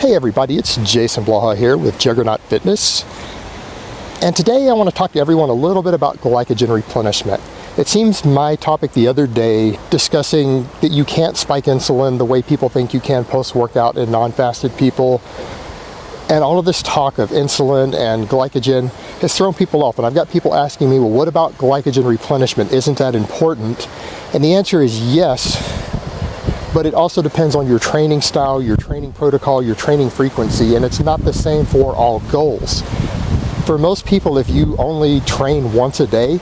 Hey everybody, it's Jason Blaha here with Juggernaut Fitness. And today I want to talk to everyone a little bit about glycogen replenishment. It seems my topic the other day discussing that you can't spike insulin the way people think you can post-workout in non-fasted people. And all of this talk of insulin and glycogen has thrown people off. And I've got people asking me, well, what about glycogen replenishment? Isn't that important? And the answer is yes. But it also depends on your training style, your training protocol, your training frequency, and it's not the same for all goals. For most people, if you only train once a day,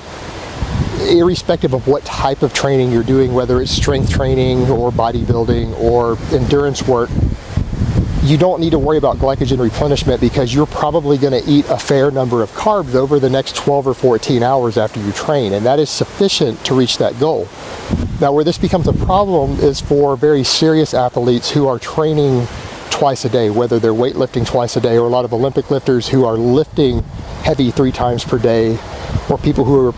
irrespective of what type of training you're doing, whether it's strength training or bodybuilding or endurance work, you don't need to worry about glycogen replenishment because you're probably going to eat a fair number of carbs over the next 12 or 14 hours after you train, and that is sufficient to reach that goal. Now, where this becomes a problem is for very serious athletes who are training twice a day, whether they're weightlifting twice a day, or a lot of Olympic lifters who are lifting heavy 3 times per day, or people who are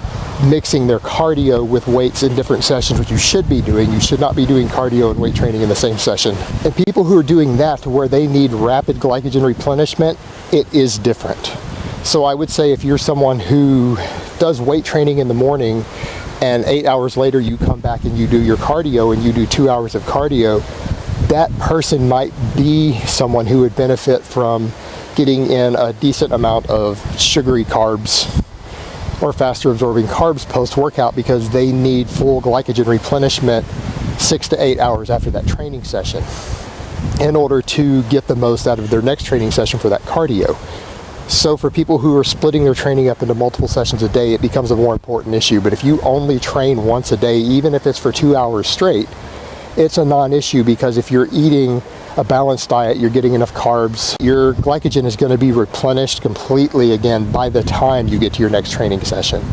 mixing their cardio with weights in different sessions, which you should be doing. You should not be doing cardio and weight training in the same session. And people who are doing that to where they need rapid glycogen replenishment, it is different. So I would say if you're someone who does weight training in the morning and 8 hours later you come back and you do your cardio and you do 2 hours of cardio, that person might be someone who would benefit from getting in a decent amount of sugary carbs or faster absorbing carbs post-workout because they need full glycogen replenishment 6 to 8 hours after that training session in order to get the most out of their next training session for that cardio. So for people who are splitting their training up into multiple sessions a day, it becomes a more important issue. But if you only train once a day, even if it's for 2 hours straight, it's a non-issue because if you're eating a balanced diet, you're getting enough carbs, your glycogen is going to be replenished completely again by the time you get to your next training session.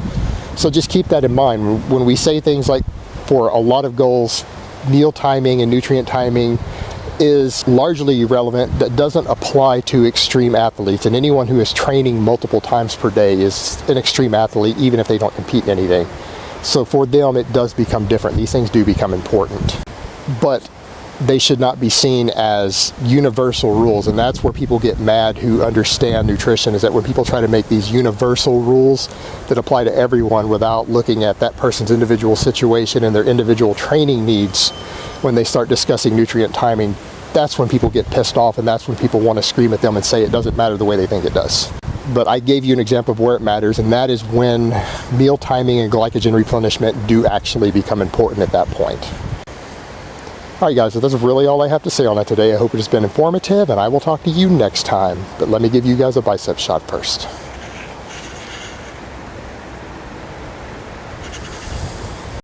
So just keep that in mind. When we say things like, for a lot of goals, meal timing and nutrient timing is largely irrelevant. That doesn't apply to extreme athletes, and anyone who is training multiple times per day is an extreme athlete, even if they don't compete in anything. So for them, it does become different. These things do become important, but they should not be seen as universal rules. And that's where people get mad who understand nutrition, is that when people try to make these universal rules that apply to everyone without looking at that person's individual situation and their individual training needs, when they start discussing nutrient timing, that's when people get pissed off, and that's when people want to scream at them and say it doesn't matter the way they think it does. But I gave you an example of where it matters, and that is when meal timing and glycogen replenishment do actually become important at that point. Alright guys, so that's really all I have to say on that today. I hope it has been informative, and I will talk to you next time. But let me give you guys a bicep shot first.